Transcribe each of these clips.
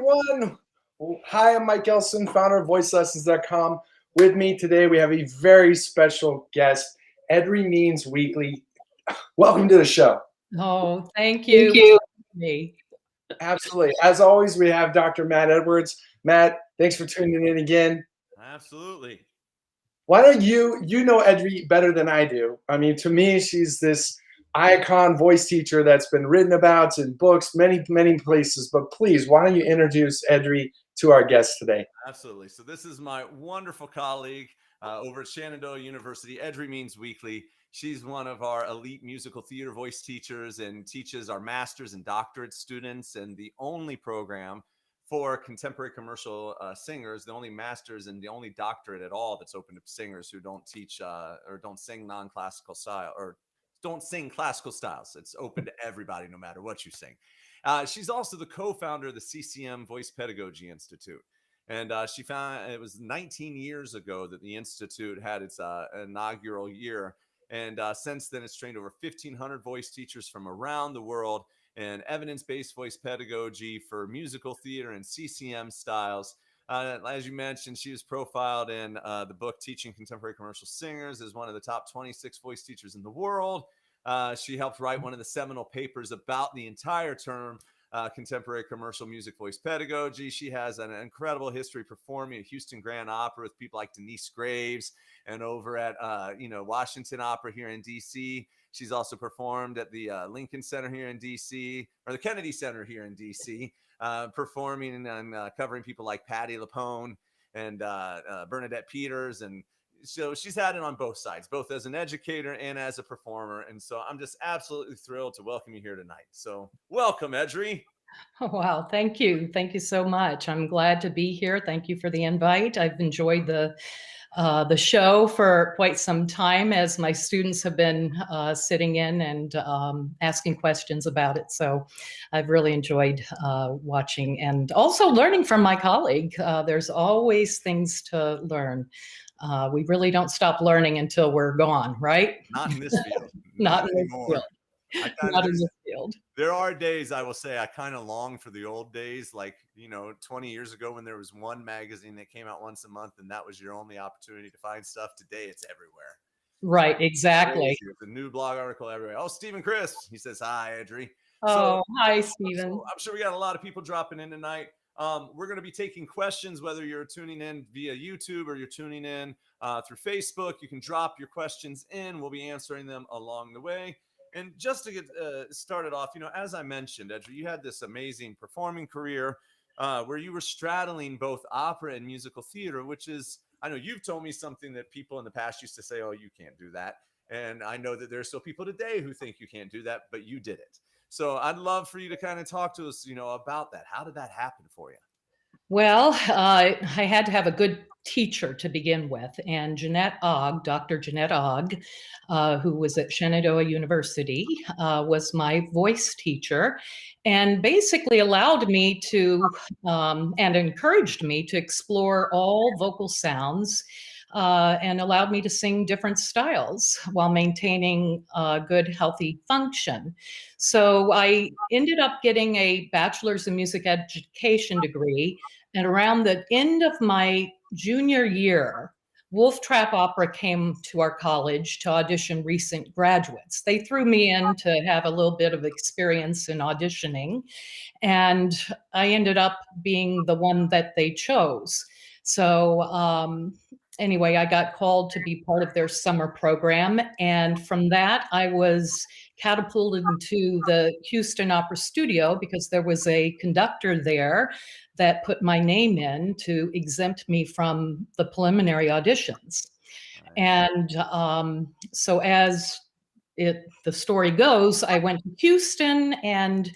everyone. Hi, I'm Mike Elson, founder of VoiceLessons.com. With me today, we have a very special guest, Edrie Means Weekly. Welcome to the show. Oh, thank Thank you. you. Me. Absolutely. As always, we have Dr. Matt Edwards. Matt, thanks for tuning in again. Absolutely. Why don't you know Edrie better than I do? I mean, to me, she's this icon voice teacher that's been written about in books, many places. But please, why don't you introduce Edrie to our guest today? Absolutely. So this is my wonderful colleague over at Shenandoah University, Edrie Means Weekly. She's one of our elite musical theater voice teachers and teaches our master's and doctorate students, and the only program for contemporary commercial singers, the only master's and the only doctorate at all that's open to singers who don't teach or don't sing non-classical style or don't sing classical styles. It's open to everybody, no matter what you sing. She's also the co-founder of the CCM Voice Pedagogy Institute. And she found it was 19 years ago that the Institute had its inaugural year. And since then, it's trained over 1,500 voice teachers from around the world in evidence-based voice pedagogy for musical theater and CCM styles. As you mentioned, she was profiled in the book Teaching Contemporary Commercial Singers as one of the top 26 voice teachers in the world. She helped write one of the seminal papers about the entire term contemporary commercial music voice pedagogy. She has an incredible history performing at Houston Grand Opera with people like Denise Graves, and over at Washington Opera here in DC. She's also performed at the Lincoln Center here in DC, or the Kennedy Center here in DC, performing and covering people like Patti LuPone and Bernadette Peters. And so she's had it on both sides, both as an educator and as a performer. And so I'm just absolutely thrilled to welcome you here tonight. So welcome, Edrie. Oh, wow. Thank you. Thank you so much. I'm glad to be here. Thank you for the invite. I've enjoyed the show for quite some time, as my students have been sitting in and asking questions about it. So I've really enjoyed watching and also learning from my colleague. There's always things to learn. We really don't stop learning until we're gone, right? Not in this field. Not in this anymore. field. Not in this field. There are days, I will say, I kind of long for the old days, like, 20 years ago when there was one magazine that came out once a month and that was your only opportunity to find stuff. Today, it's everywhere. Right, exactly. It's a new blog article everywhere. Oh, Stephen Chris, he says, hi, Edrie. Oh, hi, Stephen. I'm sure we got a lot of people dropping in tonight. We're going to be taking questions, whether you're tuning in via YouTube or you're tuning in through Facebook. You can drop your questions in. We'll be answering them along the way. And just to get started off, as I mentioned, Edrie, you had this amazing performing career where you were straddling both opera and musical theater, which is, I know you've told me something that people in the past used to say, oh, you can't do that. And I know that there's still people today who think you can't do that, but you did it. So I'd love for you to kind of talk to us, about that. How did that happen for you? Well, I had to have a good teacher to begin with, and Dr. Jeanette Ogg, who was at Shenandoah University, was my voice teacher, and basically allowed me to, and encouraged me to explore all vocal sounds, and allowed me to sing different styles while maintaining good, healthy function. So I ended up getting a bachelor's in music education degree. And around the end of my junior year, Wolf Trap Opera came to our college to audition recent graduates. They threw me in to have a little bit of experience in auditioning, and I ended up being the one that they chose. So anyway, I got called to be part of their summer program, and from that, I was catapulted into the Houston Opera Studio because there was a conductor there that put my name in to exempt me from the preliminary auditions. And so as the story goes, I went to Houston and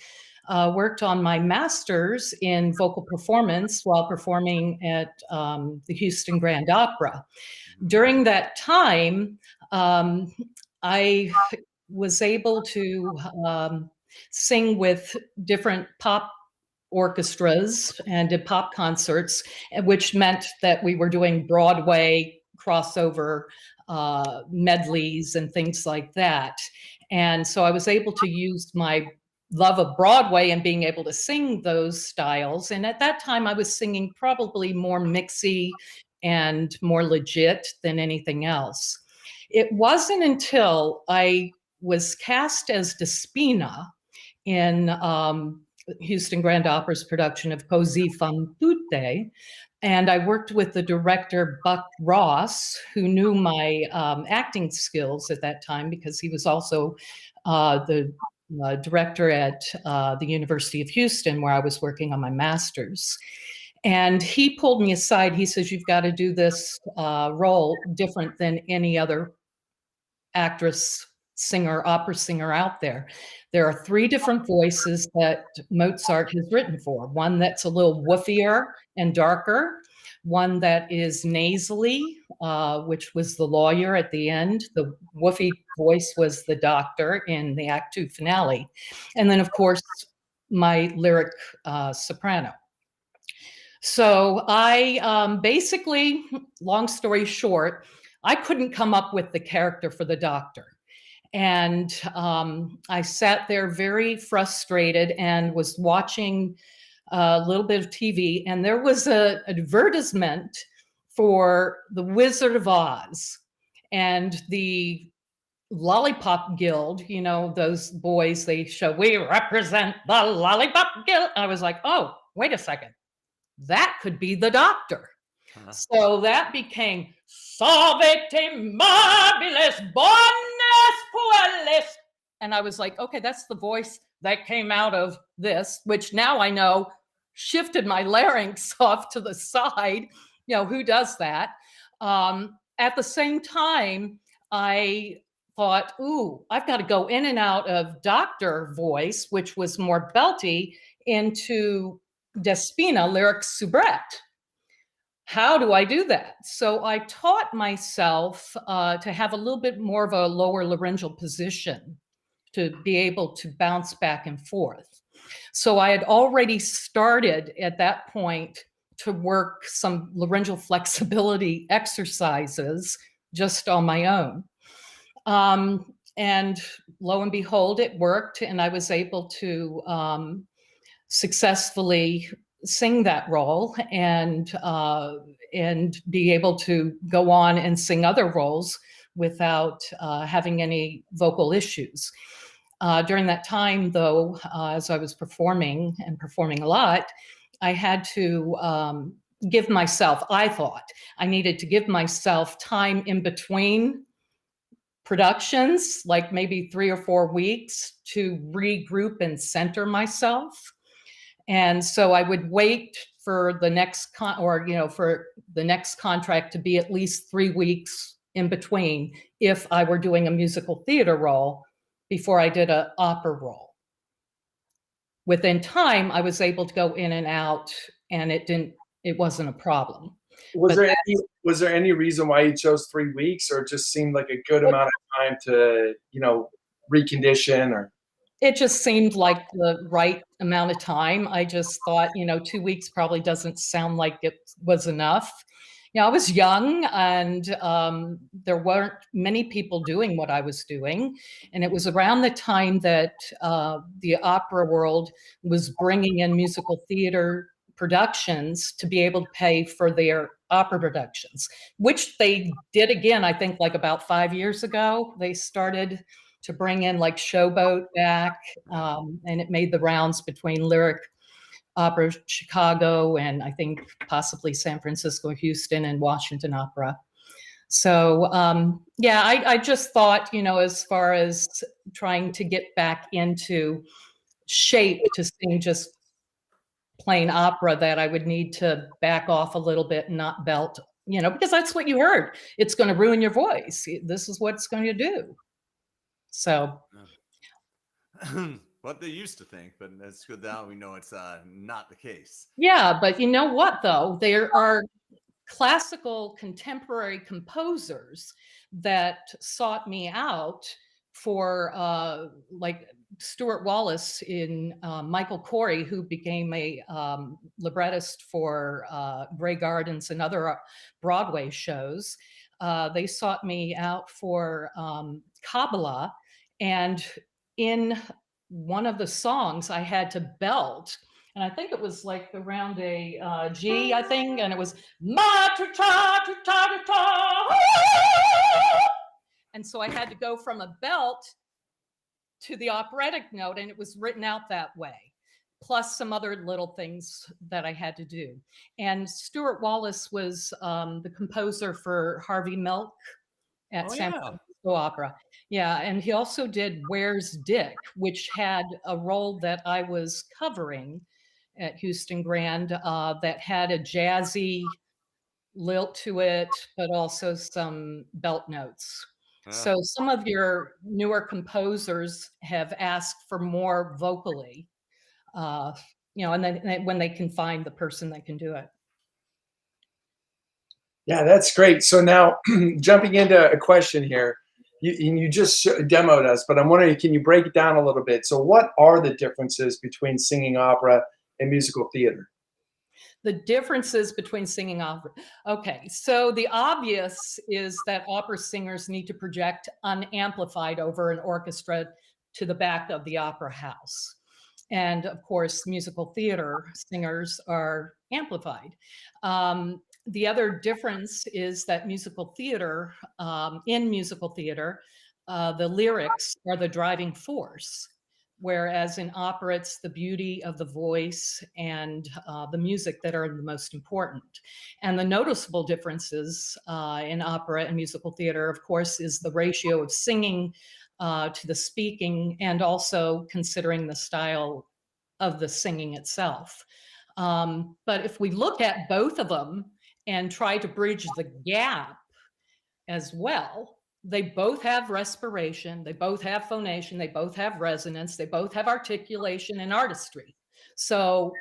worked on my master's in vocal performance while performing at the Houston Grand Opera. During that time, I was able to sing with different pop orchestras and did pop concerts, which meant that we were doing Broadway crossover medleys and things like that. And so I was able to use my love of Broadway and being able to sing those styles. And at that time, I was singing probably more mixy and more legit than anything else. It wasn't until I was cast as Despina in Houston Grand Opera's production of Così fan tutte. And I worked with the director, Buck Ross, who knew my acting skills at that time because he was also the director at the University of Houston, where I was working on my master's. And he pulled me aside. He says, you've got to do this role different than any other actress, singer, opera singer out there. There are 3 different voices that Mozart has written for. One that's a little woofier and darker, one that is nasally, which was the lawyer at the end. The woofy voice was the doctor in the Act 2 finale. And then, of course, my lyric soprano. So I basically, long story short, I couldn't come up with the character for the doctor. And I sat there very frustrated and was watching a little bit of TV, and there was an advertisement for the Wizard of Oz and the Lollipop Guild. You know, those boys, they show, we represent the Lollipop Guild. I was like, oh, wait a second. That could be the doctor. So that became Solvete Mabilis Bonus Puellis. And I was like, okay, that's the voice that came out of this, which now I know shifted my larynx off to the side. You know, who does that? At the same time, I thought, ooh, I've got to go in and out of doctor voice, which was more belty, into Despina lyric soubrette. How do I do that? So I taught myself to have a little bit more of a lower laryngeal position to be able to bounce back and forth. So I had already started at that point to work some laryngeal flexibility exercises just on my own. And lo and behold, it worked, and I was able to successfully sing that role and be able to go on and sing other roles without having any vocal issues. During that time, though, as I was performing a lot, I had to give myself, I thought I needed to give myself time in between productions, like maybe 3 or 4 weeks, to regroup and center myself. And so I would wait for the next for the next contract to be at least 3 weeks in between if I were doing a musical theater role before I did an opera role. Within time, I was able to go in and out, and it wasn't a problem. Was there any reason why you chose 3 weeks, or it just seemed like a good amount of time to, recondition? Or it just seemed like the right amount of time. I just thought, 2 weeks probably doesn't sound like it was enough. I was young, and there weren't many people doing what I was doing. And it was around the time that the opera world was bringing in musical theater productions to be able to pay for their opera productions, which they did again, I think, like about 5 years ago. They started to bring in like Showboat back, and it made the rounds between Lyric Opera Chicago and I think possibly San Francisco, Houston, and Washington Opera. So I just thought, as far as trying to get back into shape to sing just plain opera, that I would need to back off a little bit and not belt, because that's what you heard. It's going to ruin your voice. This is what it's going to do. So what they used to think, but it's good now we know it's not the case. Yeah, but you know what, though? There are classical contemporary composers that sought me out for like Stuart Wallace in Michael Corey, who became a librettist for Grey Gardens and other Broadway shows. They sought me out for Kabbalah, and in one of the songs I had to belt. And I think it was like around a G, I think, and it was ma ta ta ta ta ta. And so I had to go from a belt to the operatic note, and it was written out that way, plus some other little things that I had to do. And Stuart Wallace was the composer for Harvey Milk at San Francisco Opera. Yeah, and he also did Where's Dick, which had a role that I was covering at Houston Grand that had a jazzy lilt to it, but also some belt notes. So some of your newer composers have asked for more vocally, and then when they can find the person that can do it. Yeah, that's great. So now jumping into a question here, you just demoed us, but I'm wondering, can you break it down a little bit? So what are the differences between singing opera and musical theater? The differences between singing opera. Okay, so the obvious is that opera singers need to project unamplified over an orchestra to the back of the opera house. And of course, musical theater singers are amplified. The other difference is that musical theater, in musical theater, the lyrics are the driving force, whereas in opera, it's the beauty of the voice and the music that are the most important. And the noticeable differences in opera and musical theater, of course, is the ratio of singing to the speaking, and also considering the style of the singing itself. But if we look at both of them and try to bridge the gap as well, they both have respiration, they both have phonation, they both have resonance, they both have articulation and artistry. So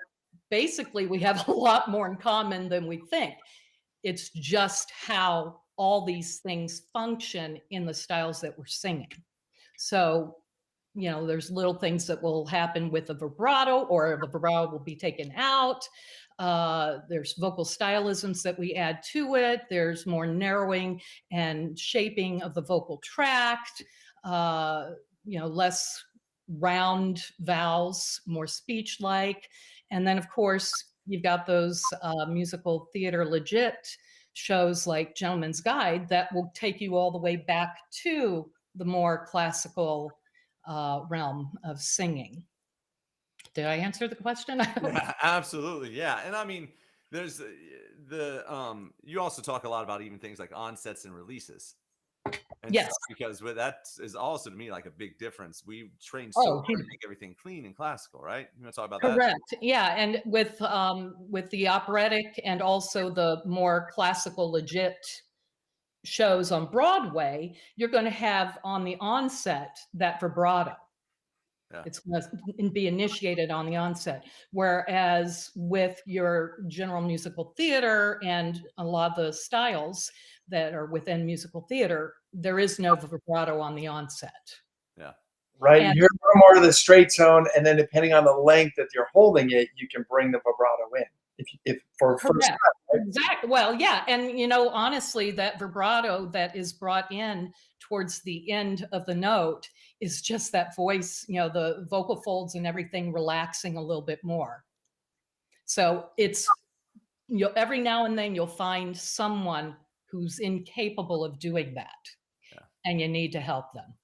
basically, we have a lot more in common than we think. It's just how all these things function in the styles that we're singing. So, there's little things that will happen with the vibrato, or the vibrato will be taken out. There's vocal stylisms that we add to it. There's more narrowing and shaping of the vocal tract, less round vowels, more speech-like. And then, of course, you've got those musical theater legit shows like Gentleman's Guide that will take you all the way back to the more classical realm of singing. Did I answer the question? Yeah, absolutely. Yeah. And I mean, there's you also talk a lot about even things like onsets and releases and Yes. stuff, because that is also to me like a big difference. We train so Oh, hard to make everything clean and classical, right? You want to talk about that? correct. Yeah, and with the operatic and also the more classical legit shows on Broadway, you're going to have on the onset that vibrato. Yeah. It's going to be initiated on the onset. Whereas with your general musical theater and a lot of the styles that are within musical theater, there is no vibrato on the onset. Yeah. Right. And You hear more of the straight tone, and then depending on the length that you're holding it, you can bring the vibrato in. If for first correct. time, right? Exactly. Well, yeah. And, honestly, that vibrato that is brought in towards the end of the note is just that voice, the vocal folds and everything relaxing a little bit more. So it's, every now and then you'll find someone who's incapable of doing that. Yeah. And you need to help them.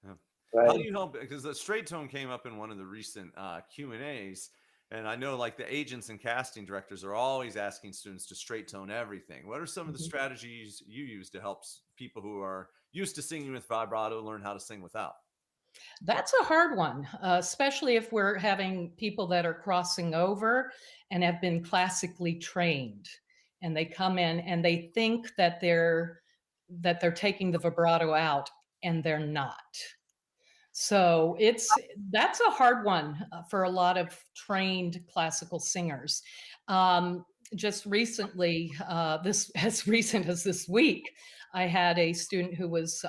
Yeah. Right. How do you help? Because the straight tone came up in one of the recent Q&As. And I know like the agents and casting directors are always asking students to straight tone everything. What are some of the strategies you use to help people who are used to singing with vibrato learn how to sing without? That's a hard one, especially if we're having people that are crossing over and have been classically trained, and they come in and they think that they're taking the vibrato out, and they're not. So that's a hard one for a lot of trained classical singers. Just recently, this as recent as this week, I had a student who was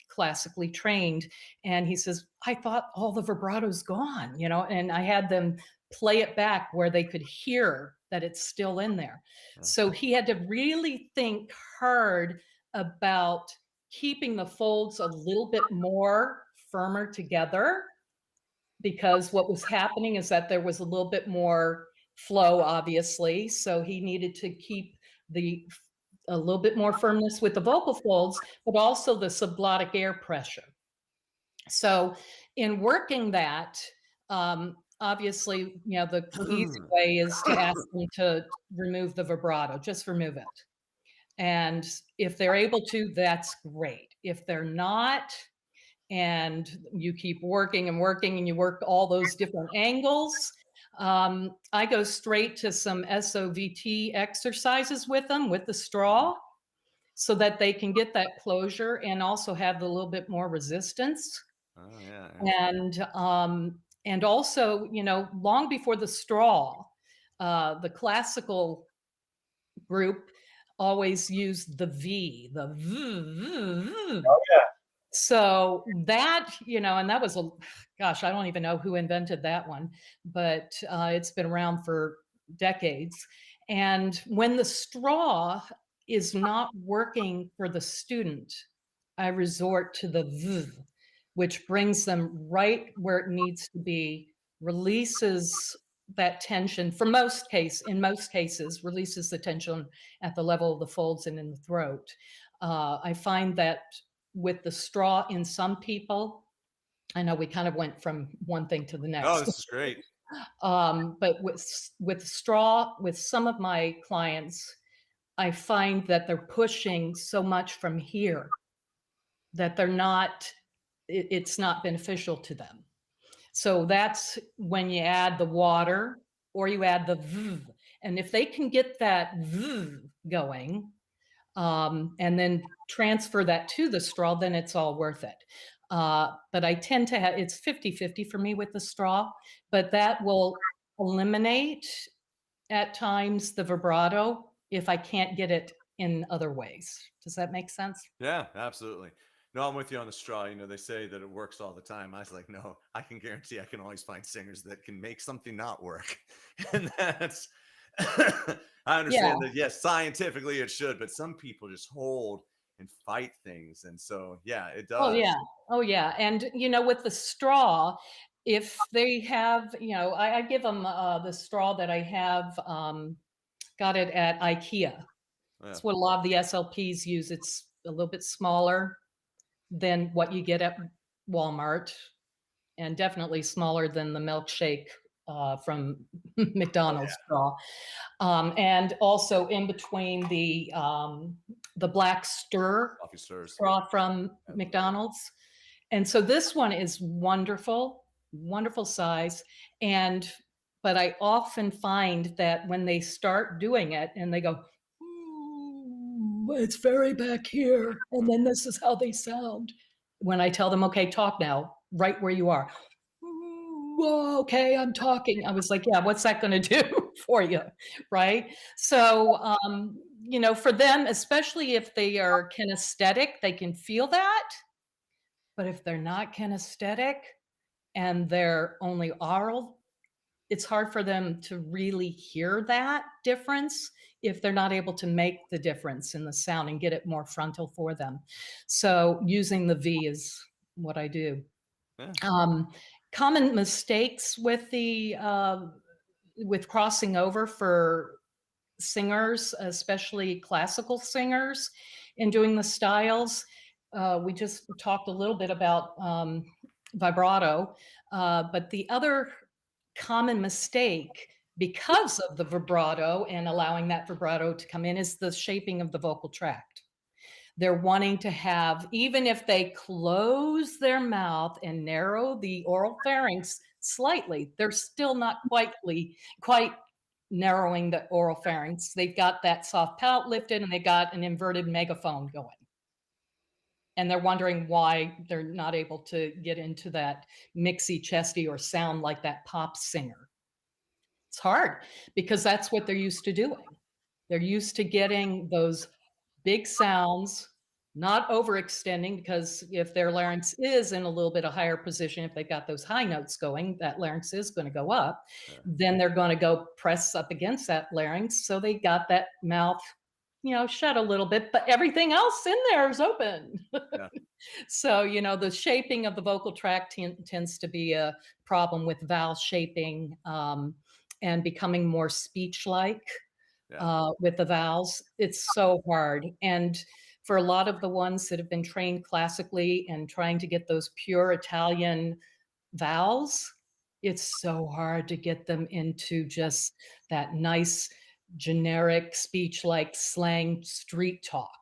classically trained, and he says, "I thought all the vibrato's gone," and I had them play it back where they could hear that it's still in there. So he had to really think hard about keeping the folds a little bit more firmer together because what was happening is that there was a little bit more flow, obviously. So he needed to keep the a little bit more firmness with the vocal folds, but also the subglottic air pressure. So in working that, obviously, the easy way is to ask them to remove the vibrato, just remove it. And if they're able to, that's great. If they're not, and you keep working and working and you work all those different angles, I go straight to some SOVT exercises with them with the straw so that they can get that closure and also have a little bit more resistance. Oh yeah. And also, long before the straw, the classical group always used the V, the V. Oh yeah. So that, and that was gosh, I don't even know who invented that one, but it's been around for decades. And when the straw is not working for the student, I resort to the V, which brings them right where it needs to be, releases that tension in most cases, releases the tension at the level of the folds and in the throat. I find that with the straw in some people, I know we kind of went from one thing to the Oh, next. this is great. But with straw, with some of my clients, I find that they're pushing so much from here that it's not beneficial to them. So that's when you add the water or you add the V. And if they can get that V going, and then transfer that to the straw, then it's all worth it. But I tend to have, it's 50-50 for me with the straw, but that will eliminate at times the vibrato if I can't get it in other ways. Does that make sense? Yeah, absolutely. No, I'm with you on the straw. They say that it works all the time. I was like, no, I can guarantee I can always find singers that can make something not work. And that's, I Yeah. understand that, yes, scientifically it should, but some people just hold and fight things. And so, yeah, it Oh, does. yeah. Oh, yeah. And, with the straw, if they have, I give them the straw that I have, got it at IKEA. Yeah. It's what a lot of the SLPs use. It's a little bit smaller than what you get at Walmart, and definitely smaller than the milkshake from McDonald's straw. And also in between the black stir Coffee stirs. straw from McDonald's. And so this one is wonderful, wonderful size. But I often find that when they start doing it and they go, "Ooh, it's very back here. And then this is how they sound." When I tell them, okay, talk now, right where you are. "Ooh, okay, I'm talking." I was like, yeah, what's that going to do for you? Right. So, for them, especially if they are kinesthetic, they can feel that. But if they're not kinesthetic and they're only oral, it's hard for them to really hear that difference if they're not able to make the difference in the sound and get it more frontal for them. So using the V is what I do. Yeah. Common mistakes with with crossing over for singers, especially classical singers, in doing the styles. We just talked a little bit about vibrato, but the other common mistake because of the vibrato and allowing that vibrato to come in is the shaping of the vocal tract. They're wanting to have, even if they close their mouth and narrow the oral pharynx slightly, they're still not quite narrowing the oral pharynx. They've got that soft palate lifted and they got an inverted megaphone going. And they're wondering why they're not able to get into that mixy, chesty, or sound like that pop singer. It's hard because that's what they're used to doing. They're used to getting those big sounds, not overextending, because if their larynx is in a little bit of higher position, if they've got those high notes going, that larynx is going to go up. Yeah. Then they're going to go press up against that larynx. So they got that mouth, shut a little bit, but everything else in there is open. Yeah. So, you know, the shaping of the vocal tract tends to be a problem with vowel shaping, and becoming more speech-like Yeah. with the vowels. It's so hard. And for a lot of the ones that have been trained classically and trying to get those pure Italian vowels, it's so hard to get them into just that nice generic speech like slang street talk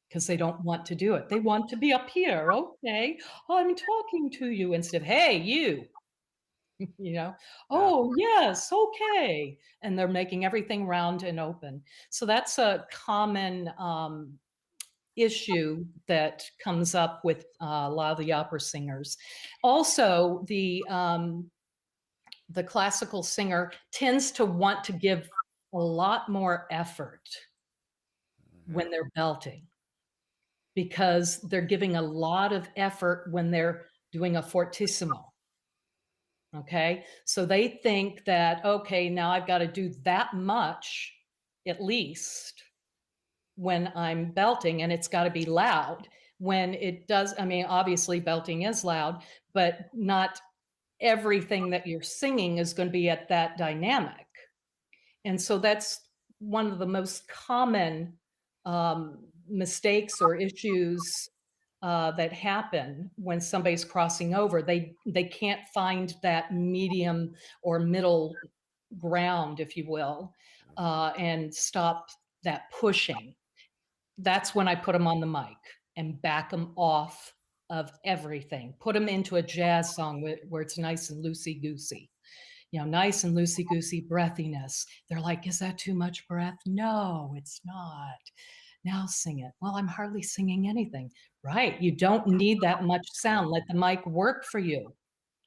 because they don't want to do it. They want to be up here. Okay, I'm talking to you instead of, hey, you, you know, Yeah. oh, yes, okay. And they're making everything round and open. So that's a common issue that comes up with a lot of the opera singers. Also, the classical singer tends to want to give a lot more effort when they're belting because they're giving a lot of effort when they're doing a fortissimo. Okay. So they think that, okay, now I've got to do that much at least when I'm belting, and it's got to be loud. When it does, I mean, obviously belting is loud, but not everything that you're singing is going to be at that dynamic. And so that's one of the most common mistakes or issues that happen when somebody's crossing over. They can't find that medium or middle ground, if you will, and stop that pushing. That's when I put them on the mic and back them off of everything. Put them into a jazz song where it's nice and loosey goosey, you know, nice and loosey goosey breathiness. They're like, is that too much breath? No, it's not. Now sing it. Well, I'm hardly singing anything. Right. You don't need that much sound. Let the mic work for you.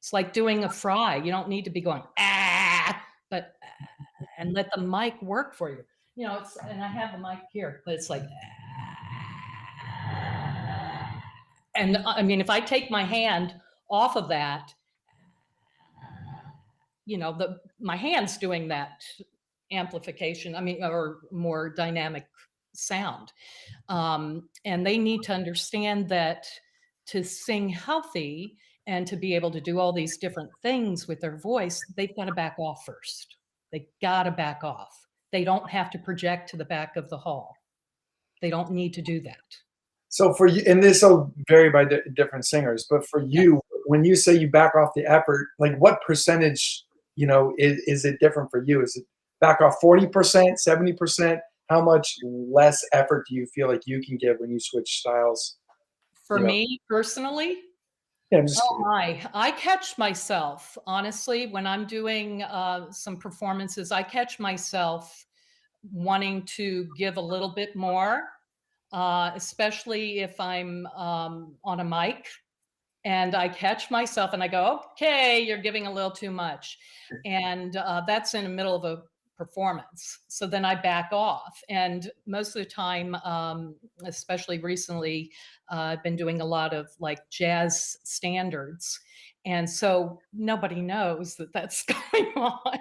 It's like doing a fry. You don't need to be going, ah, but, and let the mic work for you. You know, it's, and I have the mic here, but it's like, and I mean, if I take my hand off of that, you know, my hand's doing that amplification, I mean, or more dynamic sound. And they need to understand that to sing healthy and to be able to do all these different things with their voice, they've got to back off first. They got to back off. They don't have to project to the back of the hall. They don't need to do that. So for you, and this will vary by different singers, but for Yeah. you, when you say you back off the effort, like what percentage, is it different for you? Is it back off 40%, 70%? How much less effort do you feel like you can give when you switch styles? For You know, me personally, yeah, I'm just oh curious. my, I catch myself, honestly, when I'm doing some performances, I catch myself wanting to give a little bit more, especially if I'm on a mic and I catch myself and I go, okay, you're giving a little too much. And that's in the middle of a performance. So then I back off. And most of the time, especially recently, I've been doing a lot of like jazz standards. And so nobody knows that that's going on.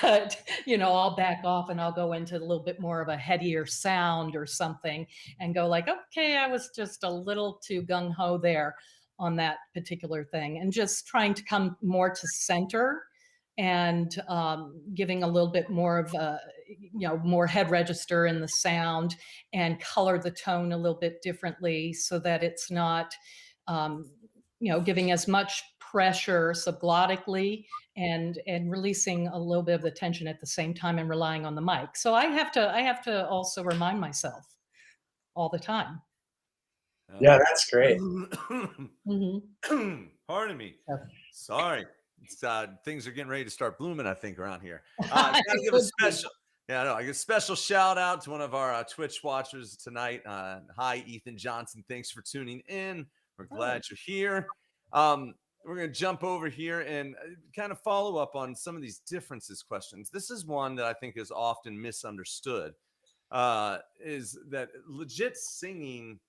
But, you know, I'll back off and I'll go into a little bit more of a headier sound or something and go like, okay, I was just a little too gung ho there on that particular thing, and just trying to come more to center and giving a little bit more of a, more head register in the sound and color the tone a little bit differently so that it's not, giving as much pressure subglottically and releasing a little bit of the tension at the same time and relying on the mic. So I have to also remind myself all the time. Yeah, that's great. Mm-hmm. Pardon me. Sorry. It's, things are getting ready to start blooming, I think, around here. I Gotta give a special, I give a special shout out to one of our Twitch watchers tonight. Hi, Ethan Johnson. Thanks for tuning in. We're glad you're here. We're going to jump over here and kind of follow up on some of these differences questions. This is one that I think is often misunderstood, is that legit singing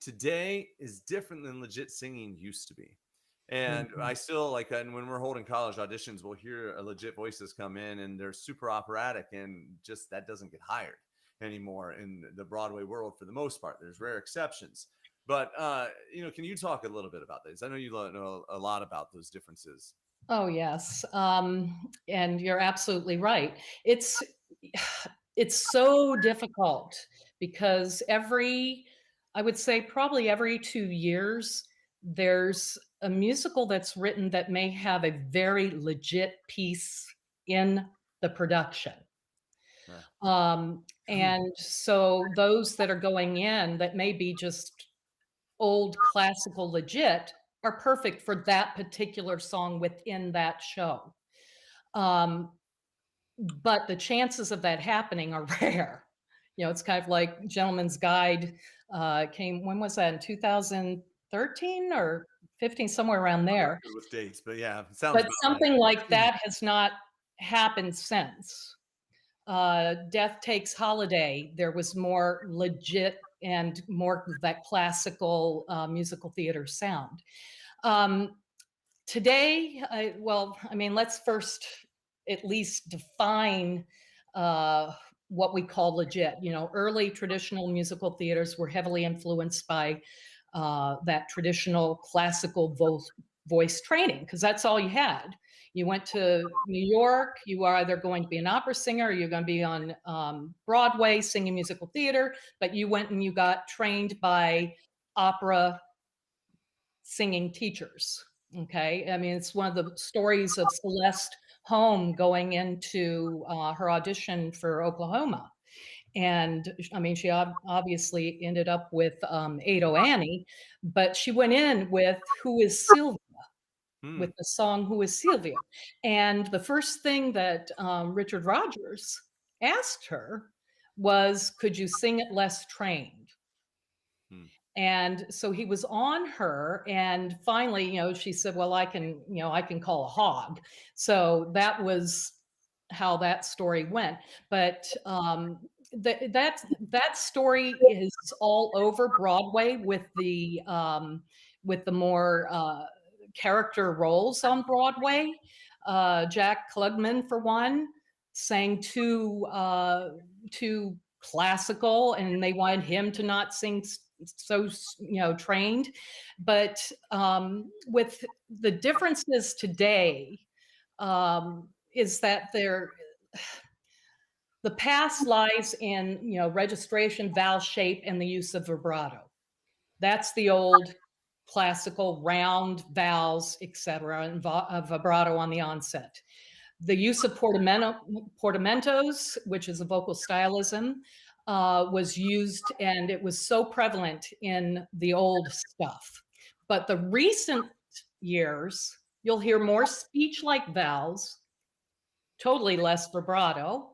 today is different than legit singing used to be. And I still and when we're holding college auditions, we'll hear legit voices come in and they're super operatic, and just that doesn't get hired anymore in the Broadway world for the most part. There's rare exceptions. But can you talk a little bit about this? I know you know a lot about those differences. Oh, yes. And you're absolutely right. It's it's so difficult because I would say probably every 2 years, there's a musical that's written that may have a very legit piece in the production. Yeah. And so those that are going in that may be just old classical legit are perfect for that particular song within that show. Um, but the chances of that happening are rare. It's kind of like Gentleman's Guide came, when was that? In 2013 or 15, somewhere around I'm not there. good with dates, but yeah, it sounds But about right. something like that has not happened since. Death Takes Holiday, there was more legit and more of that classical musical theater sound. Um, Today, let's first at least define what we call legit. Early traditional musical theaters were heavily influenced by that traditional classical voice training because that's all you had. You went to New York, you were either going to be an opera singer or you're going to be on Broadway singing musical theater, but you went and you got trained by opera singing teachers. Okay. I mean, it's one of the stories of Celeste Holm going into her audition for Oklahoma. And I mean, she obviously ended up with Ado Annie, but she went in with Who is Sylvia? Hmm. With the song Who is Sylvia? And the first thing that Richard Rodgers asked her was, could you sing it less trained? Hmm. And so he was on her, and finally, she said, well, I can call a hog. So that was how that story went. But that story is all over Broadway with the more character roles on Broadway. Jack Klugman, for one, sang too classical, and they wanted him to not sing so trained. But with the differences today, is that the past lies in registration, vowel shape, and the use of vibrato. That's the old classical round vowels, etc., and vibrato on the onset. The use of portamentos, which is a vocal stylism, was used, and it was so prevalent in the old stuff. But the recent years, you'll hear more speech-like vowels, totally less vibrato,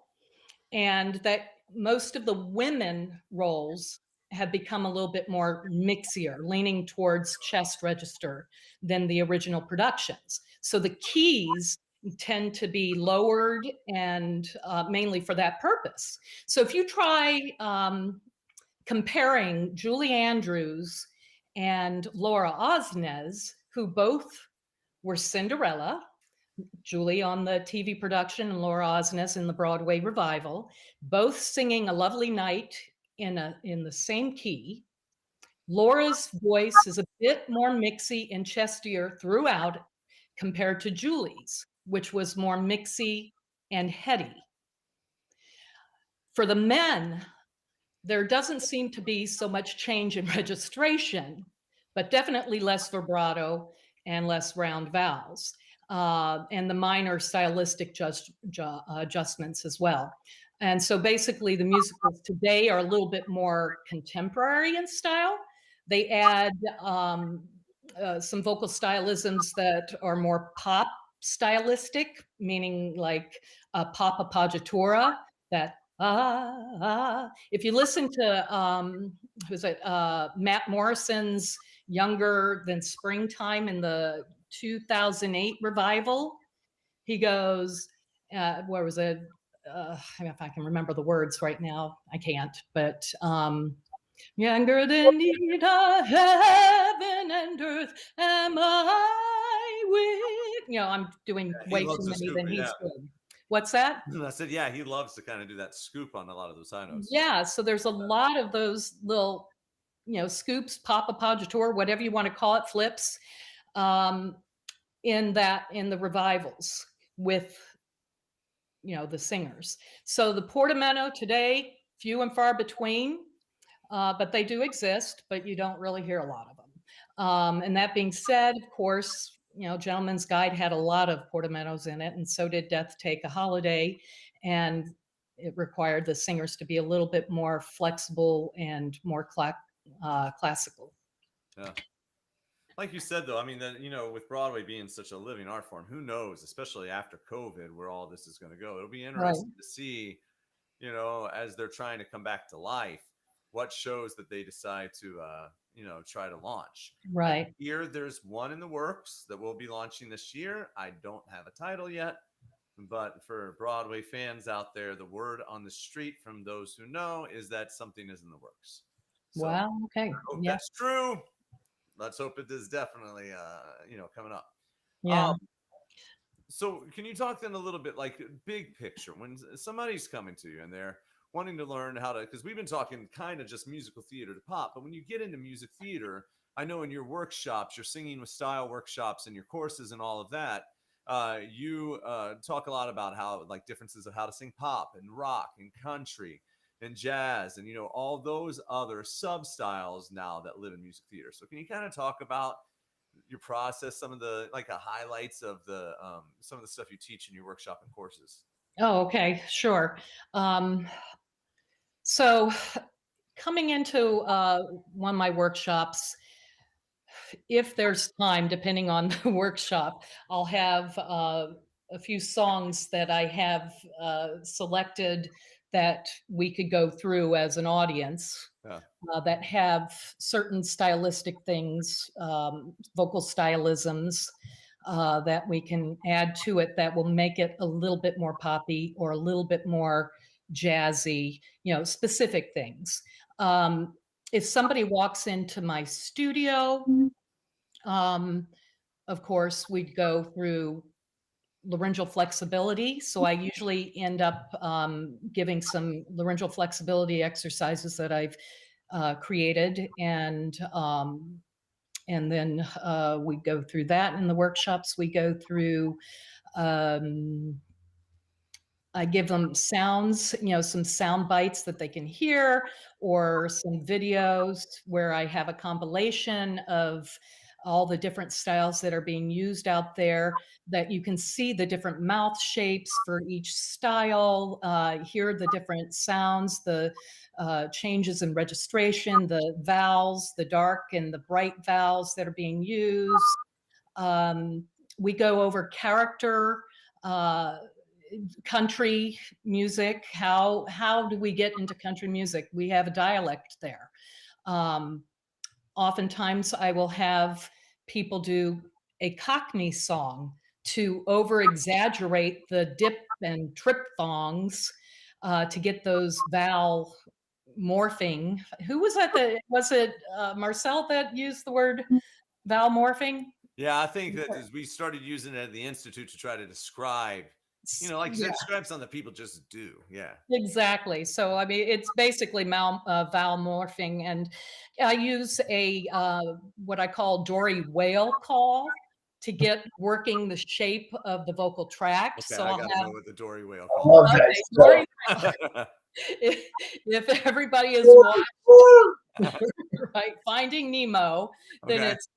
and that most of the women roles have become a little bit more mixier, leaning towards chest register than the original productions. So the keys tend to be lowered, and mainly for that purpose. So if you try comparing Julie Andrews and Laura Osnes, who both were Cinderella, Julie on the TV production and Laura Osnes in the Broadway revival, both singing A Lovely Night in the same key. Laura's voice is a bit more mixy and chestier throughout compared to Julie's, which was more mixy and heady. For the men, there doesn't seem to be so much change in registration, but definitely less vibrato and less round vowels, and the minor stylistic adjustments as well. And so basically the musicals today are a little bit more contemporary in style. They add some vocal stylisms that are more pop stylistic, meaning like pop appoggiatura, that if you listen to who's it Matt Morrison's Younger Than Springtime in the 2008 revival, he goes, where was it? If I can remember the words right now, I can't, but younger than either heaven and earth am I with, I'm doing He way too loves the many scoop, than he's yeah. doing. What's that? I said, yeah, he loves to kind of do that scoop on a lot of those high notes. Yeah, so there's a lot of those little scoops, pop appoggiatura, whatever you want to call it, flips, in the revivals with the singers. So the portamento today, few and far between, but they do exist, but you don't really hear a lot of them. And that being said, of course, Gentleman's Guide had a lot of portamentos in it, and so did Death Take a Holiday, and it required the singers to be a little bit more flexible and more classical. Yeah. Like you said, though, I mean, with Broadway being such a living art form, who knows, especially after COVID, where all this is going to go. It'll be interesting to see, as they're trying to come back to life, what shows that they decide to, try to launch. Right. Here, there's one in the works that we'll be launching this year. I don't have a title yet, but for Broadway fans out there, the word on the street from those who know is that something is in the works. So, wow. Okay. I hope Yeah. that's true. Let's hope it is definitely, coming up. Yeah. So can you talk then a little bit like big picture when somebody's coming to you and they're wanting to learn how to, because we've been talking kind of just musical theater to pop, but when you get into music theater, I know in your workshops, your singing with style workshops and your courses and all of that, you talk a lot about how like differences of how to sing pop and rock and country and jazz and all those other sub styles now that live in music theater. So can you kind of talk about your process, some of the highlights of the some of the stuff you teach in your workshop and courses? Oh, okay, sure. So coming into one of my workshops, if there's time, depending on the workshop, I'll have a few songs that I have selected that we could go through as an audience. Yeah. That have certain stylistic things, vocal stylisms that we can add to it that will make it a little bit more poppy or a little bit more jazzy, specific things. If somebody walks into my studio, of course, we'd go through laryngeal flexibility. So I usually end up giving some laryngeal flexibility exercises that I've created, and then we go through that in the workshops. We go through. I give them sounds, some sound bites that they can hear, or some videos where I have a compilation of all the different styles that are being used out there, that you can see the different mouth shapes for each style, hear the different sounds, the changes in registration, the vowels, the dark and the bright vowels that are being used. We go over character, country music. How do we get into country music? We have a dialect there. Oftentimes I will have people do a Cockney song to over exaggerate the dip and triphthongs to get those vowel morphing. Who was that? Was it Marcel that used the word vowel morphing? Yeah, I think that as we started using it at the Institute to try to describe, like you said, describe something that people just do. Yeah. Exactly. So, I mean, it's basically vowel morphing. And I use a what I call Dory whale call to get working the shape of the vocal tracks. Okay, So I I'll gotta have know what the Dory whale I call. love that okay, stuff. Dory whale. If everybody is watching, right, Finding Nemo, then Okay. it's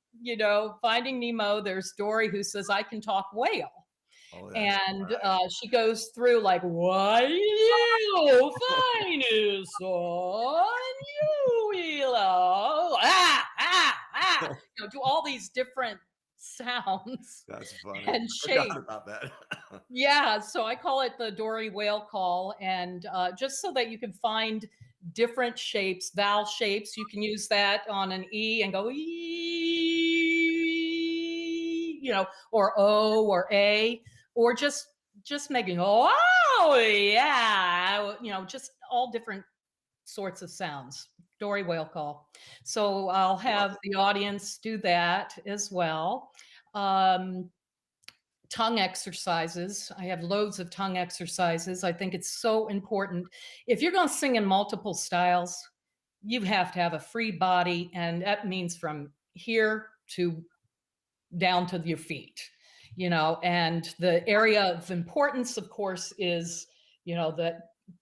Finding Nemo. There's Dory who says, "I can talk whale." Oh, that's And right. she goes through like, "What you finest on you, Willow?" Do all these different sounds That's funny. and Forgot shapes. about that. Yeah, so I call it the Dory whale call, and just so that you can find different shapes, vowel shapes. You can use that on an E and go E, or O or A, or just making oh yeah, just all different sorts of sounds. Dory whale call. So I'll have the audience do that as well. Tongue exercises. I have loads of tongue exercises. I think it's so important. If you're going to sing in multiple styles, you have to have a free body, and that means from here to down to your feet, and the area of importance, of course, is, that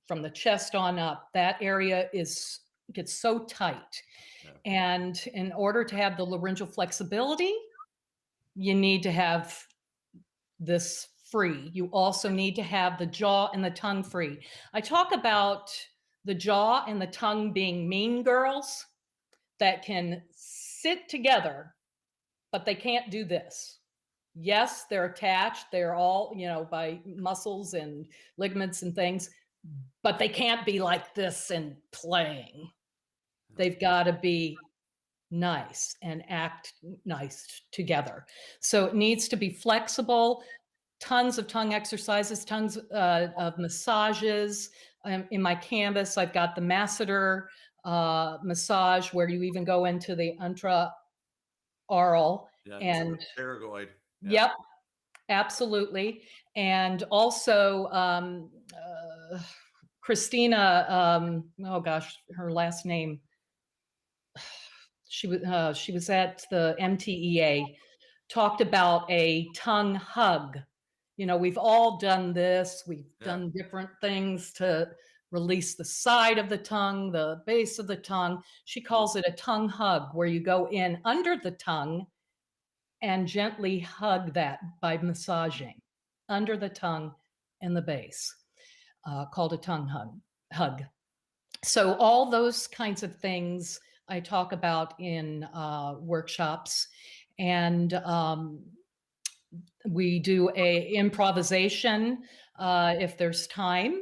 from the chest on up, that area gets so tight. Yeah. And in order to have the laryngeal flexibility, you need to have this free. You also need to have the jaw and the tongue free. I talk about the jaw and the tongue being mean girls that can sit together, but they can't do this. Yes, they're attached. They're all, by muscles and ligaments and things, but they can't be like this and playing. They've got to be nice and act nice together. So it needs to be flexible. Tons of tongue exercises, tons of massages. In my canvas, I've got the masseter massage, where you even go into the intra-oral. Yeah, and pterygoid. Yeah. Yep, absolutely. And also Christina, oh gosh, her last name. She was at the MTEA, talked about a tongue hug. We've all done this. We've done different things to release the side of the tongue, the base of the tongue. She calls it a tongue hug, where you go in under the tongue and gently hug that by massaging under the tongue and the base, called a tongue hug. So all those kinds of things I talk about in workshops. And we do a improvisation if there's time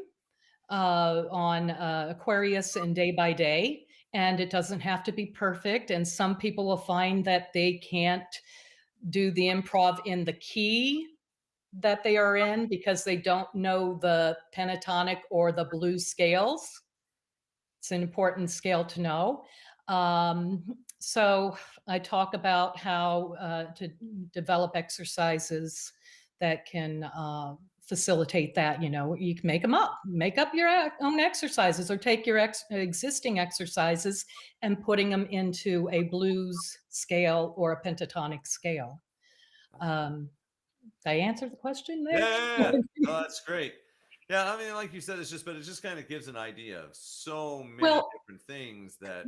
on Aquarius and Day by Day. And it doesn't have to be perfect. And some people will find that they can't do the improv in the key that they are in because they don't know the pentatonic or the blues scales. It's an important scale to know. So I talk about how to develop exercises that can facilitate that. You can make them up, make up your own exercises, or take your existing exercises and putting them into a blues scale or a pentatonic scale. Did I answer the question there? Yeah. Oh, that's great. Yeah, I mean, like you said, it just kind of gives an idea of so many different things that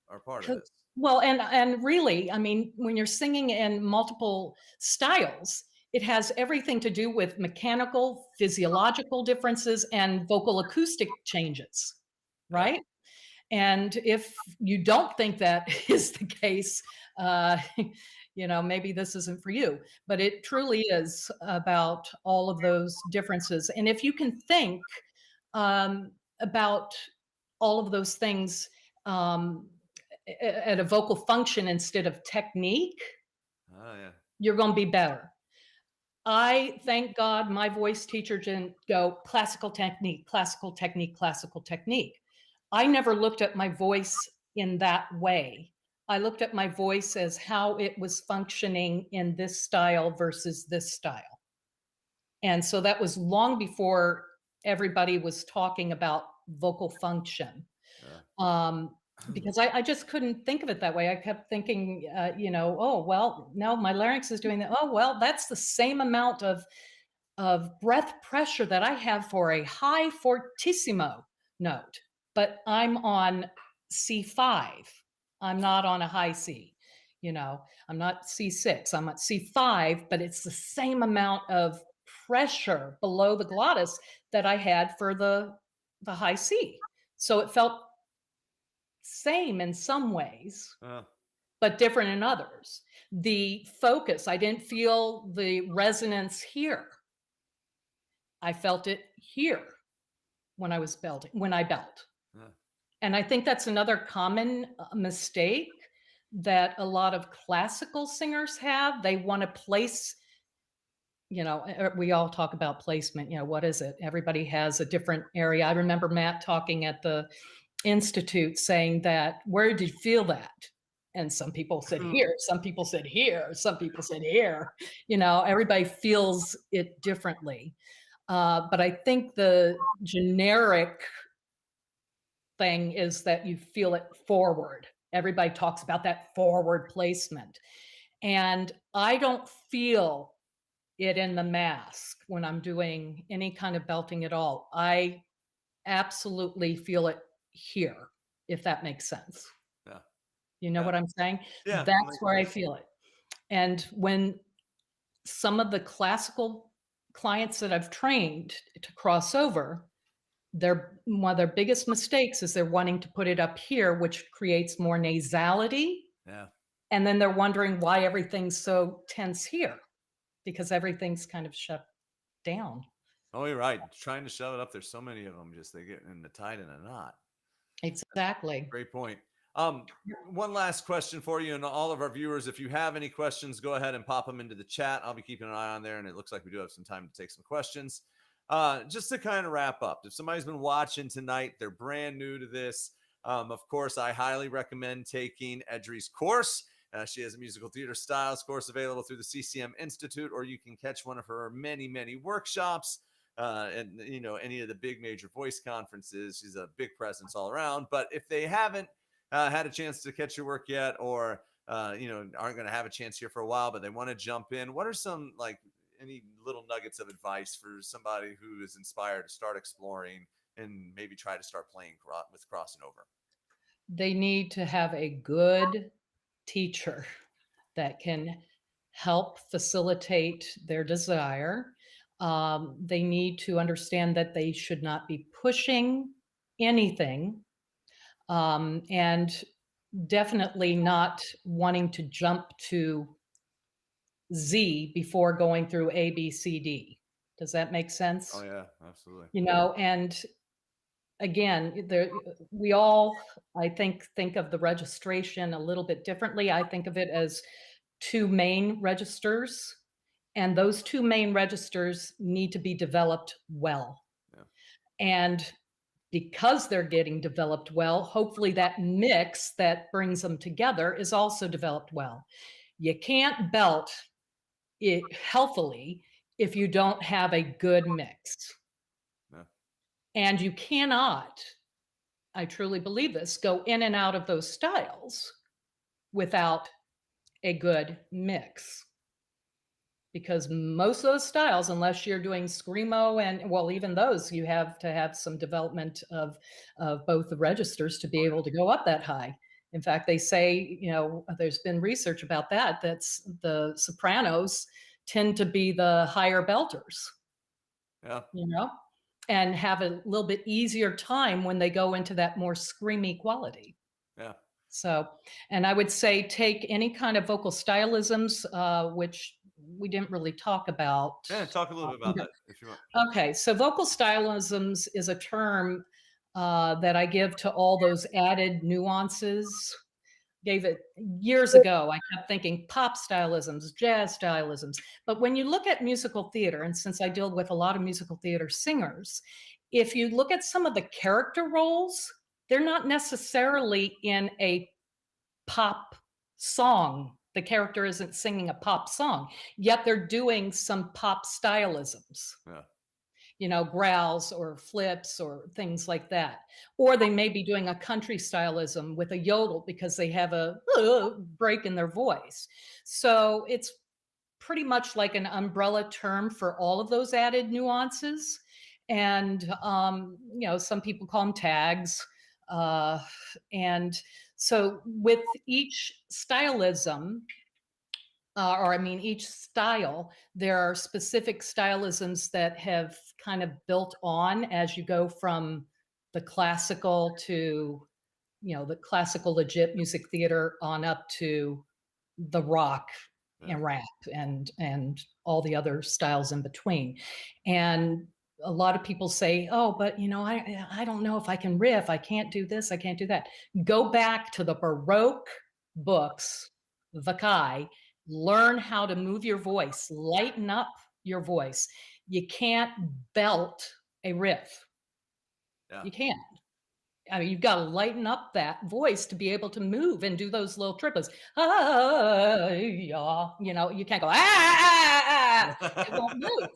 are part of this. Well, and really, I mean, when you're singing in multiple styles, it has everything to do with mechanical, physiological differences and vocal acoustic changes, right? And if you don't think that is the case, maybe this isn't for you. But it truly is about all of those differences. And if you can think about all of those things at a vocal function instead of technique, you're going to be better. I thank God my voice teacher didn't go classical technique, classical technique, classical technique. I never looked at my voice in that way. I looked at my voice as how it was functioning in this style versus this style. And so that was long before everybody was talking about vocal function. Because I just couldn't think of it that way. I kept thinking, oh, well, no, my larynx is doing that. Oh, well, that's the same amount of breath pressure that I have for a high fortissimo note, but I'm on C5. I'm not on a high C. I'm not C6. I'm at C5, but it's the same amount of pressure below the glottis that I had for the high C. So it felt same in some ways, but different in others. The focus, I didn't feel the resonance here. I felt it here when I was belting, when I belt. And I think that's another common mistake that a lot of classical singers have. They want to place, we all talk about placement. What is it? Everybody has a different area. I remember Matt talking at the Institute saying that, where did you feel that? And some people said here, some people said here, some people said here. Everybody feels it differently. But I think the generic thing is that you feel it forward. Everybody talks about that forward placement. And I don't feel it in the mask when I'm doing any kind of belting at all. I absolutely feel it here, if that makes sense. Yeah. You know Yeah. what I'm saying? Yeah. That's where I feel it. And when some of the classical clients that I've trained to cross over, one of their biggest mistakes is they're wanting to put it up here, which creates more nasality. Yeah. And then they're wondering why everything's so tense here because everything's kind of shut down. Oh, you're right. Trying to shove it up. There's so many of them. Just they get in the tied in a knot. Exactly. Great point. One last question for you and all of our viewers. If you have any questions, go ahead and pop them into the chat. I'll be keeping an eye on there, and it looks like we do have some time to take some questions. Just to kind of wrap up, if somebody's been watching tonight, they're brand new to this. Of course, I highly recommend taking Edrie's course. She has a musical theater styles course available through the CCM Institute, or you can catch one of her many, many workshops. And any of the big major voice conferences. She's a big presence all around. But if they haven't had a chance to catch your work yet, or aren't going to have a chance here for a while, but they want to jump in, what are some any little nuggets of advice for somebody who is inspired to start exploring and maybe try to start playing with crossing over? They need to have a good teacher that can help facilitate their desire. They need to understand that they should not be pushing anything, and definitely not wanting to jump to Z before going through A, B, C, D. Does that make sense? Oh yeah, absolutely. And again, we all, I think of the registration a little bit differently. I think of it as two main registers, and those two main registers need to be developed well. Yeah. And because they're getting developed well, hopefully that mix that brings them together is also developed well. You can't belt it healthily if you don't have a good mix. Yeah. And you cannot, I truly believe this, go in and out of those styles without a good mix. Because most of those styles, unless you're doing screamo and even those, you have to have some development of both the registers to be able to go up that high. In fact, they say, there's been research about that. That's the sopranos tend to be the higher belters. Yeah. And have a little bit easier time when they go into that more screamy quality. Yeah. So, and I would say take any kind of vocal stylisms, which we didn't really talk about. Yeah, talk a little bit about that if you want. Okay, so vocal stylisms is a term that I give to all those added nuances. Gave it years ago. I kept thinking pop stylisms, jazz stylisms. But when you look at musical theater, and since I deal with a lot of musical theater singers, if you look at some of the character roles, they're not necessarily in a pop song. The character isn't singing a pop song, yet they're doing some pop stylisms. Yeah. Growls or flips or things like that. Or they may be doing a country stylism with a yodel because they have a break in their voice. So it's pretty much like an umbrella term for all of those added nuances. And, some people call them tags. And so with each stylism, each style, there are specific stylisms that have kind of built on as you go from the classical to, the classical legit music theater on up to the rock and rap and all the other styles in between. And a lot of people say, oh, but I don't know if I can riff. I can't do this. I can't do that. Go back to the Baroque books, Vakai. Learn how to move your voice, lighten up your voice. You can't belt a riff. Yeah. You can't. I mean, you've got to lighten up that voice to be able to move and do those little triplets. Ah, yeah. You can't go, ah, ah, ah. It won't move.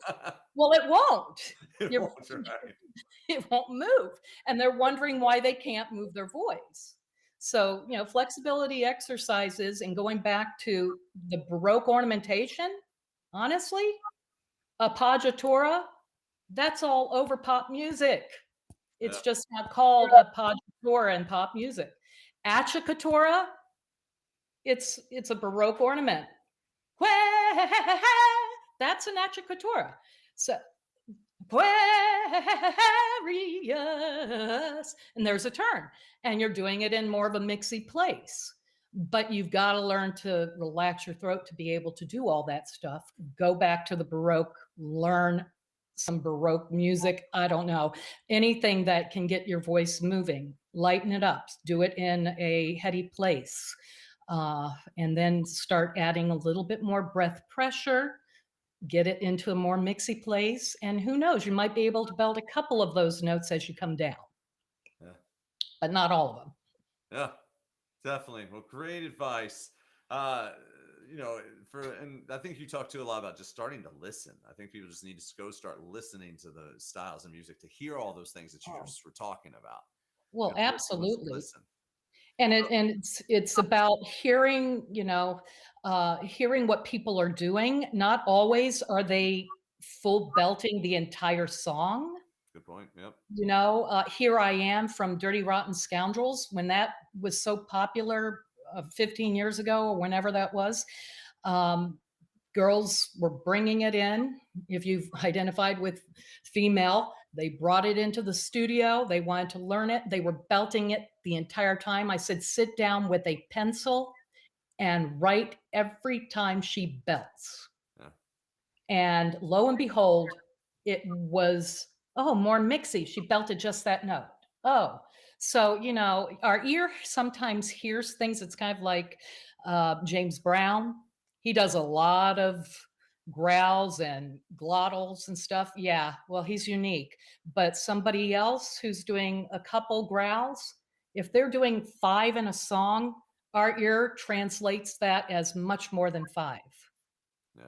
Well, it won't. It You're, won't, right? it won't move. And they're wondering why they can't move their voice. So, flexibility exercises and going back to the Baroque ornamentation, honestly, appoggiatura, that's all over pop music. Yeah. It's just not called appoggiatura in pop music. Acciaccatura, it's a Baroque ornament. That's an acciaccatura. So Aquarius, and there's a turn, and you're doing it in more of a mixy place. But you've got to learn to relax your throat to be able to do all that stuff. Go back to the Baroque, learn some Baroque music. I don't know, anything that can get your voice moving, lighten it up, do it in a heady place. And then start adding a little bit more breath pressure, get it into a more mixy place, and who knows, you might be able to belt a couple of those notes as you come down, Yeah. but not all of them. Yeah, definitely. Well, great advice. Uh, and I think you talked to a lot about just starting to listen. I think people just need to go start listening to the styles of music to hear all those things that you Oh, just were talking about. well, Really was absolutely. listen. And it's about hearing, hearing what people are doing. Not always are they full belting the entire song. Good point. Yep. Here I Am from Dirty Rotten Scoundrels, when that was so popular 15 years ago or whenever that was, um, girls were bringing it in. If you've identified with female, they brought it into the studio. They wanted to learn it. They were belting it the entire time. I said, sit down with a pencil and write every time she belts. Yeah. And lo and behold, it was, oh, more mixy. She belted just that note. Oh, so, our ear sometimes hears things. It's kind of like James Brown. He does a lot of growls and glottals and stuff. Yeah, well, he's unique. But somebody else who's doing a couple growls, if they're doing 5 in a song, our ear translates that as much more than 5. Yeah.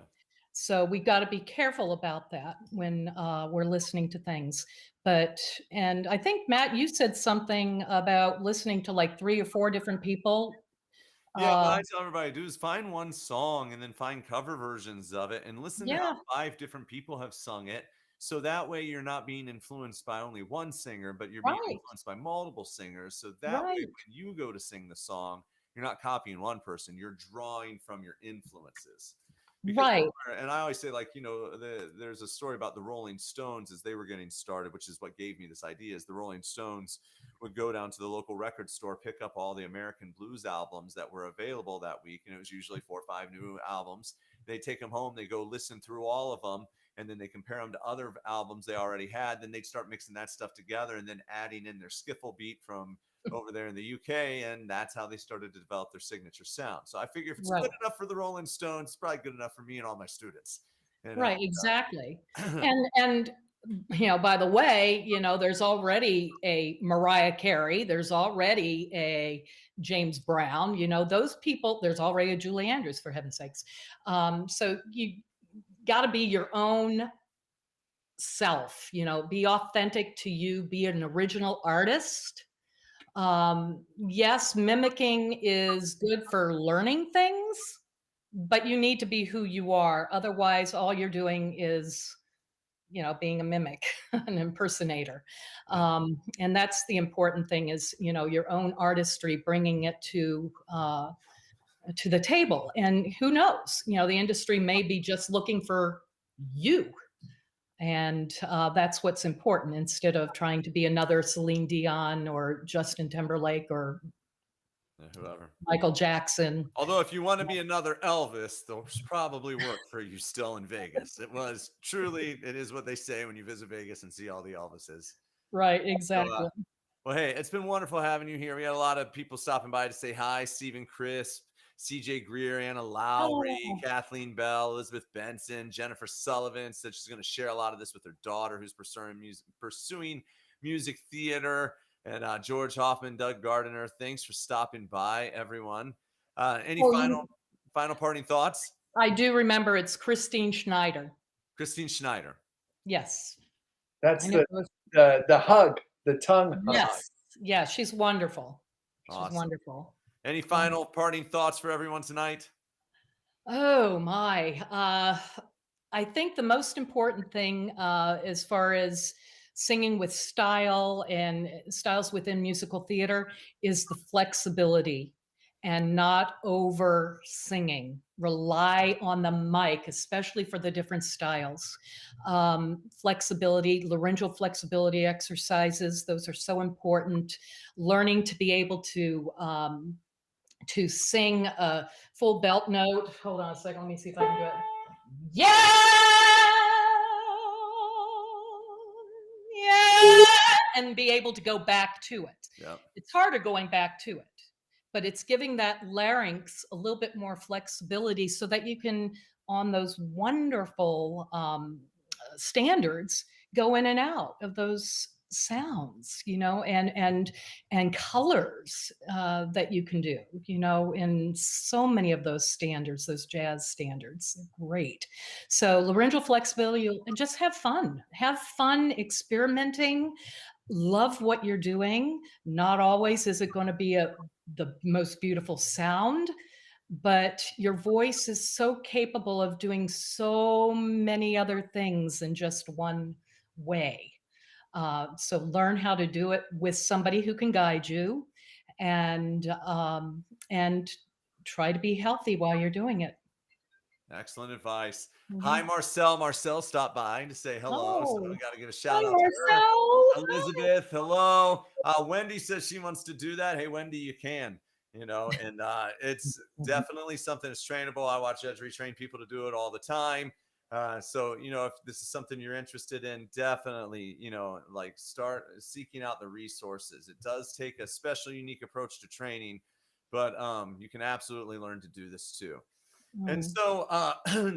So we got to be careful about that when we're listening to things. And I think, Matt, you said something about listening to like 3 or 4 different people. Yeah, what I tell everybody to do is find one song and then find cover versions of it and listen to Yeah, how 5 different people have sung it. So that way you're not being influenced by only one singer, but you're being right, influenced by multiple singers. So that way, right, when you go to sing the song, you're not copying one person, you're drawing from your influences. Because right. and I always say, like, there's a story about the Rolling Stones as they were getting started, which is what gave me this idea. Is the Rolling Stones would go down to the local record store, pick up all the American blues albums that were available that week, and it was usually 4 or 5 new albums. They take them home, they go listen through all of them, and then they compare them to other albums they already had. Then they'd start mixing that stuff together and then adding in their skiffle beat from over there in the UK, and that's how they started to develop their signature sound. So I figure if it's Right. good enough for the Rolling Stones, it's probably good enough for me and all my students. Right, exactly. Uh, And by the way, there's already a Mariah Carey, there's already a James Brown, those people, there's already a Julie Andrews, for heaven's sakes. So you got to be your own self, be authentic to you, be an original artist. Yes, mimicking is good for learning things, but you need to be who you are. Otherwise, all you're doing is, being a mimic, an impersonator. And that's the important thing is, your own artistry, bringing it to the table. And who knows, the industry may be just looking for you. And that's what's important instead of trying to be another Celine Dion or Justin Timberlake or whoever. Michael Jackson. Although if you want to be another Elvis, those probably work for you still in Vegas. It is what they say when you visit Vegas and see all the Elvises. Right, So, exactly. well, hey, it's been wonderful having you here. We had a lot of people stopping by to say hi. Stephen Crisp, CJ Greer, Anna Lowry, Oh, Kathleen Bell, Elizabeth Benson, Jennifer Sullivan said she's going to share a lot of this with her daughter who's pursuing music theater. And George Hoffman, Doug Gardiner, thanks for stopping by, everyone. Any final parting thoughts? I do remember it's Christine Schneider. Christine Schneider. Yes. That's the hug, the tongue hug. Yes. Yeah, she's wonderful. Awesome. She's wonderful. Any final parting thoughts for everyone tonight? Oh my. I think the most important thing as far as singing with style and styles within musical theater is the flexibility and not over singing. Rely on the mic, especially for the different styles. Flexibility, laryngeal flexibility exercises, those are so important. Learning to be able to sing a full belt note. Hold on a second, let me see if I can do it. Yeah, and be able to go back to it. Yeah. It's harder going back to it, but it's giving that larynx a little bit more flexibility so that you can, on those wonderful standards, go in and out of those sounds, and colors that you can do, in so many of those standards, those jazz standards. Great. So laryngeal flexibility, and just have fun experimenting. Love what you're doing. Not always is it going to be the most beautiful sound, but your voice is so capable of doing so many other things in just one way. So learn how to do it with somebody who can guide you, and try to be healthy while you're doing it. Excellent advice. Hi, Marcel. Marcel stopped by to say hello. So we got to give a shout out to her. Elizabeth, hello. Wendy says she wants to do that. Hey, Wendy, you can, and it's definitely something that's trainable. I watch Edrie train people to do it all the time. So, if this is something you're interested in, definitely, start seeking out the resources. It does take a special, unique approach to training, but you can absolutely learn to do this too. And so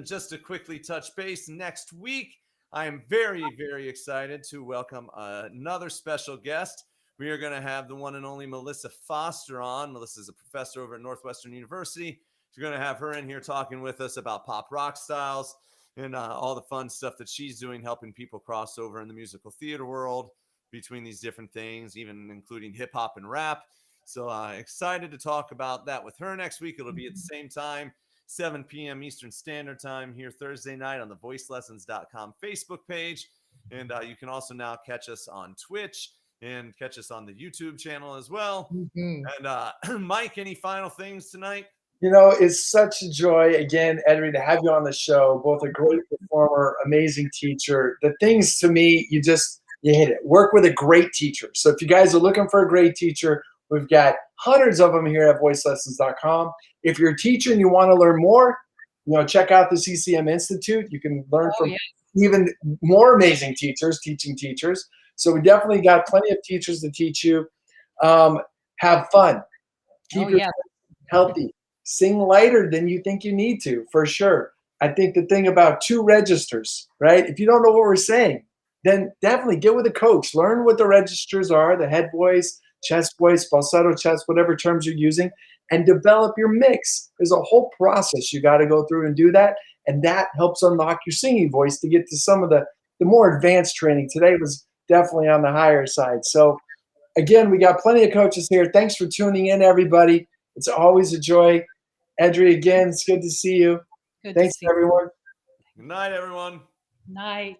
just to quickly touch base, next week, I am very, very excited to welcome another special guest. We are going to have the one and only Melissa Foster on. Melissa is a professor over at Northwestern University. We're going to have her in here talking with us about pop rock styles and all the fun stuff that she's doing, helping people cross over in the musical theater world between these different things, even including hip hop and rap. So excited to talk about that with her next week. It'll be at the same time, 7 p.m. Eastern Standard Time here Thursday night on the voicelessons.com Facebook page. And you can also now catch us on Twitch and catch us on the YouTube channel as well. And Mike, any final things tonight? It's such a joy, again, Edrie, to have you on the show. Both a great performer, amazing teacher. The things to me, you hit it. Work with a great teacher. So if you guys are looking for a great teacher, we've got hundreds of them here at voicelessons.com. If you're a teacher and you want to learn more, check out the CCM Institute. You can learn from even more amazing teachers, teaching teachers. So we definitely got plenty of teachers to teach you. Have fun. Keep yourself healthy. Sing lighter than you think you need to, for sure. I think the thing about 2 registers, right? If you don't know what we're saying, then definitely get with a coach. Learn what the registers are, the head voice, chest voice, falsetto chest, whatever terms you're using, and develop your mix. There's a whole process you got to go through and do that, and that helps unlock your singing voice to get to some of the more advanced training. Today was definitely on the higher side. So again, we got plenty of coaches here. Thanks for tuning in, everybody. It's always a joy. Edrie, again, it's good to see you. Thanks, everyone. Good night, everyone. Night.